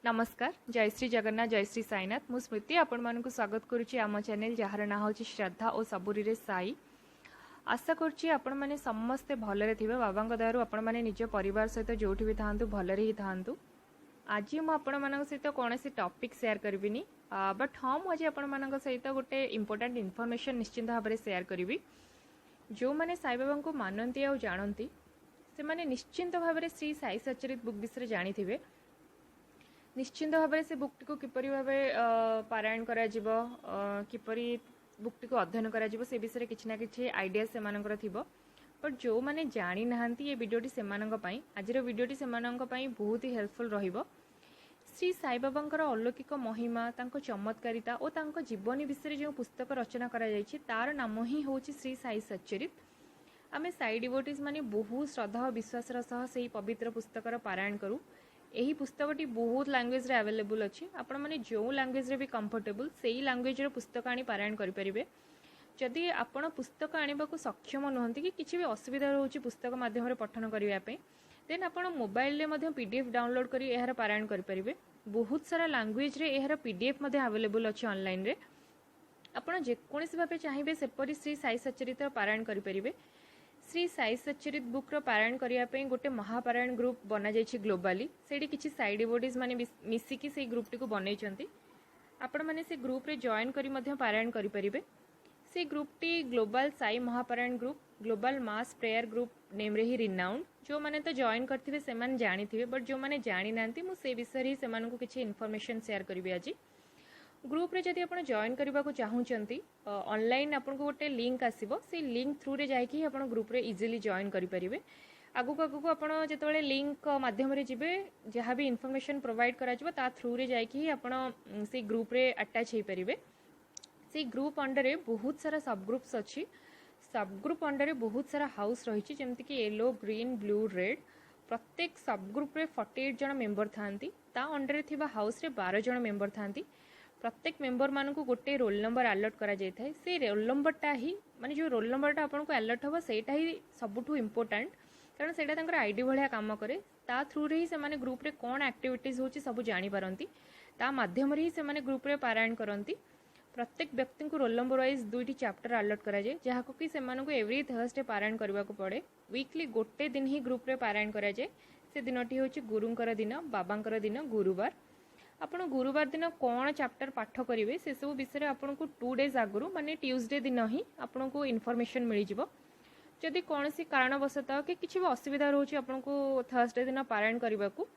नमस्कार जय श्री जगन्नाथ जय श्री साईनाथ मु स्मृति आपण मानक स्वागत करुच्ची आम चैनल जार ना हूँ श्रद्धा और सबुरी रे साई। आशा करुच्ची आपण मैंने समस्ते भलरे थे बाबा दयारू आपण मैंने निज परिवार सहित जोठी भी था भलरे ही था। आज मुझे सहित कौन सी टॉपिक शेयर करी बट हाँ मुझे आपण सहित गोटे इंपोर्टेंट इनफॉरमेशन निश्चिंत भाव में शेयर करी। जो मैंने साई बाबा को मानती और जानती से मैंने निश्चिंत भाव में श्री साई सचरित बुक विषय जानी थे। निश्चिंत भाव से बुकटी को किपरि भाव पारायण करा किपरि बुकटी को अध्ययन करा से विषय किसी ना कि आइडिया से मानकर थिबो। बट जो मैंने जानी नाहंती ये वीडियोटी से आज वीडियोटी से बहुत ही हेल्पफुल रहिबो। श्री साई बाबांकर अलौकिक महिमा तांको चमत्कारिता और तांको जीवनी विषय जो पुस्तक रचना करा जायछि तार नाम ही होछि श्री साई सच्चरित। आमे साई डिवोटीज माने बहुत श्रद्धा और विश्वास सह से पवित्र पुस्तकर पारायण करूँ। यही पुस्तकटी बहुत लैंग्वेज रे अवेलेबल अच्छी आपण मैंने जो लैंग्वेज रे भी कंफर्टेबल से ही लैंग्वेज रे पुस्तक आनी पारायण करें। जदि आपण पुस्तक आने को सक्षम नुहति कि किसी भी असुविधा रोचे पुस्तक माध्यम पठन करने देन आप मोबाइल में पीडीएफ डाउनलोड कर यार पारायण करें। बहुत सारा लैंग्वेज रे यार पीडीएफ अवेलेबल अच्छी ऑनलाइन रे आपड़ जेकोसी भाव चाहिए सेपरी श्री साई सचरित पारायण करें। श्री साई सचरित बुक्र पारायण करने गोटे महापारायण ग्रुप बना जाइए ग्लोबाली से किसी साई डिवोटीज माने मिसिकी से ग्रुप टी को बनई आपण मैंने से ग्रुप रे जॉइन करी पारायण करें। से ग्रुप टी global Sai Mahaparayan group global mass prayer group name रे ही रिनाउंड। जो मैंने तो जॉइन करथिबे से माने जानी थे बट जो मैंने जानी नांती मु से विषय ही से किसी इनफॉरमेशन शेयर करी। आज ग्रुप रे जदि आपण जॉइन करबा को चाहूचंती ऑनलाइन आपन को गोटे लिंक आसीबो से लिंक थ्रू रे जाय कि आपण ग्रुप रे इजीली जॉइन करि परिबे। आगु को आपण जेतबेले लिंक माध्यम रे जिबे जहाँ भी इनफॉरमेशन प्रोवाइड करा जिवो ता थ्रू रे जाय कि आपण से ग्रुप रे अटैच हे परिबे। से ग्रुप अंडर रे बहुत सारा सब ग्रुप्स अछि। सब ग्रुप अंडर रे बहुत सारा हाउस रहिछि जेमति कि येलो ग्रीन ब्लू रेड। प्रत्येक सब ग्रुप रे 48 जन मेंबर थांती ता अंडर रे थिबा हाउस रे 12 जन मेंबर थांती। प्रत्येक मेंबर मान को गोटे रोल नंबर अलर्ट करा जाय थाए। से रोल नंबरटा ही माने जो रोल नंबरटा आपन को अलर्ट होबा सेटा ही सबुठु इंपोर्टेंट कारण सेटा तांकर आईडी भलिया काम करे। ता थ्रू रे ही से माने ग्रुप रे कोन एक्टिविटीज होची सब जानि पारंती ता माध्यम रे ही से माने ग्रुप रे पारायण करंती। प्रत्येक व्यक्ति को रोल नंबर वाइज दुईटी चैप्टर अलर्ट करा जाय जहा को कि से माने को एवरी थर्सडे पारायण करबा को पड़े। वीकली गोटे दिन ही ग्रुप रे पारायण करा जाय। से दिनटी होची गुरुंकर दिन बाबांकर दिन गुरुवार। आपण गुरुवार दिन कौन चैप्टर पाठ करेंगे से सब विषय आपन को 2 डेज आगु माने ट्यूसडे दिन ही आपन को इनफॉरमेशन मिल जिवो। जदि कौन सी कारणवशतः कि किसी भी असुविधा रोचे आपन को थर्सडे दिन पारायण करने को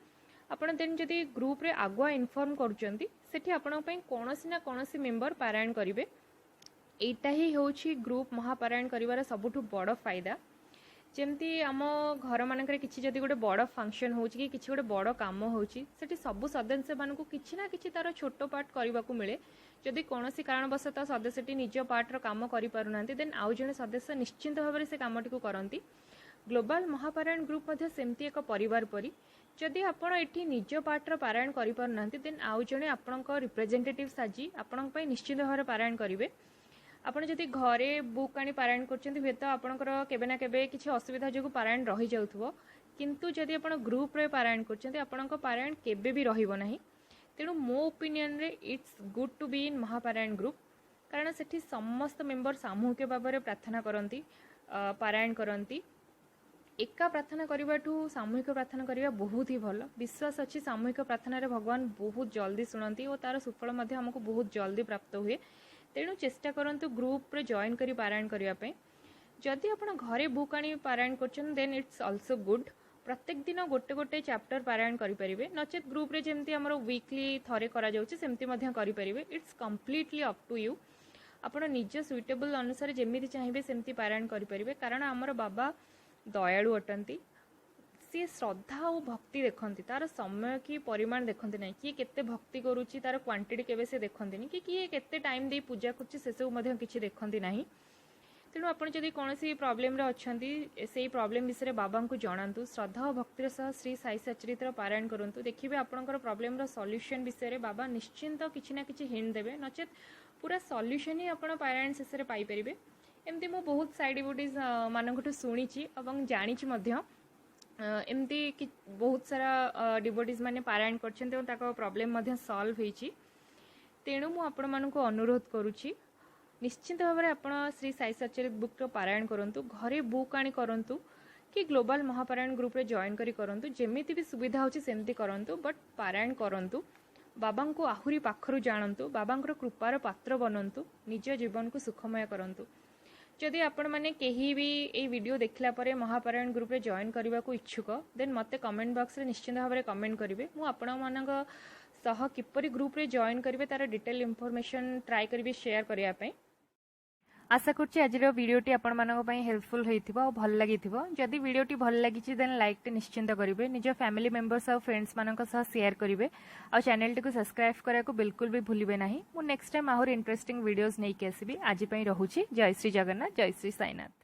आपन देन जदि ग्रुप रे आगुआ इनफॉर्म करूचंती सेठी आपन पई कोनोसी ना कोनोसी मेंबर पारायण करिवे। एटा ही होची ग्रुप महापारायण करिवार सबुठु बड़ फायदा। जमती आम घर मानक किसी जदि गोटे बड़ फंक्शन हो कि किसी गोटे बड़ काम होची सेठी सबु सदस्य मान को किसी ना किसी तार छोट पार्ट करने को मिले। जदि कौन कारणवशतः सदस्यटी निज पार्टर काम करें देन आउ जड़े सदस्य निश्चिंत भाव में से कमटी को करती। ग्लोबल महापारायण ग्रुप सेमती एक परिवार परी। जदि आपण एठी निज पार्टर पारायण करें देन आउ जड़े आपण रिप्रेजेंटेटिव साजी आपण निश्चिंत भाव में पारायण करेंगे। आपण जदि घरे बुक आनी पारायण करछन्ती हुए तो आपणकर केबे ना केबे किछि असुविधा जो पारायण रही जाउथबो किंतु जदि आपण ग्रुप रे पारायण करछन्ती आपणकर पारायण केबे भी रहिबो नाही। तेणु मो ओपिनियन रे it's good to be in Mahaparayan group कारण सेठी समस्त मेंबर सामूहिक भाव में प्रार्थना करती पारायण करती। एका प्रार्थना करने सामूहिक प्रार्थना करने बहुत ही भल। विश्वास अच्छी सामूहिक प्रार्थना रे भगवान बहुत जल्दी शुणती और तार सुफल आमको बहुत जल्दी प्राप्त हुए। तेणु चेष्टा करंतु ग्रुप रे जॉइन करी पारायण करने। जदि आपण घरे बुक आनी पारायण करछन देन इट्स आल्सो गुड। प्रत्येक दिन गोटे गोटे चैप्टर पारायण करें नचेत ग्रुप रे जेमती हमरो वीकली थरे करा जाउची सेमती मध्य करें। It's completely up to you. आपण निज सुइटेबल अनुसार जेमिति चाहिए सेमती पारायण करें कारण आमर बाबा दयालु अटंती। सी श्रद्धा और भक्ति देखती तार समय कि परिमाण देखते ना किए केते भक्ति करुच्ची तार क्वांटिटी केबे से देखते कि किए केते टाइम दे पूजा करछि से सब मध्य किछि देखती नाही। तेणु आपण जदि कौनसी प्रॉब्लम रे अछंती से प्रॉब्लम विषय बाबा को जणातु श्रद्धा और भक्तिर सह श्री साई सचरित्र पारायण करंतु देखिबे आपणकर प्रॉब्लम रो सॉल्यूशन विषय बाबा निश्चिंत किछि ना किछि हिंट देबे नचेत पूरा सॉल्यूशन ही आपण पारायण शेष रे पाई परिबे। एमती मो बहुत साइड डिवोटीज मानकठु सुनिछि एवं जानिछि मध्य एमती कि बहुत सारा डिवोटीज मैंने पारायण कर प्रॉब्लम सॉल्व होती तेणु मु आपण मानक अनुरोध करुच्ची निश्चिंत भाव में आप श्री साई सचरित बुक पारायण करूँ घरे बुक आनी करूँ कि ग्लोबल महापारायण ग्रुप रे जॉइन करी करंतु जेमिति भी सुविधा होची सेमती करंतु बट पारायण करंतु बाबा को आहुरी पाखरु जानंतु बाबा कृपार पात्र बनंतु निज जीवन को सुखमय करंतु जदि आपण माने केही भी ए वीडियो देखला परे महापारायण ग्रुप रे जॉइन करबा को इच्छुक देन मते कमेंट बॉक्स रे निश्चित भाव में कमेंट करिवे मु आपण मानक सह किपरि ग्रुप रे जॉइन करिवे तार डिटेल इंफॉर्मेशन ट्राई करिवे शेयर करिया पई आशा करुच्ची आज वीडियोटी आपण मानक पई हेल्पफुल होइथिबो और भल लागिथिबो जदि वीडियोटी भल लागिछि देन लाइक टे निश्चिंत करिवे निज फैमिली मेंबर्स और फ्रेंड्स मानक सह शेयर करिवे और चैनल टी को सब्सक्राइब करा को बिल्कुल भी भूलिबे नाही मु नेक्स्ट टाइम आहुर इंटरेस्टिंग वीडियोस नै के आसीबी आज पई रहूछि जय श्री जगन्नाथ जय श्री साईनाथ।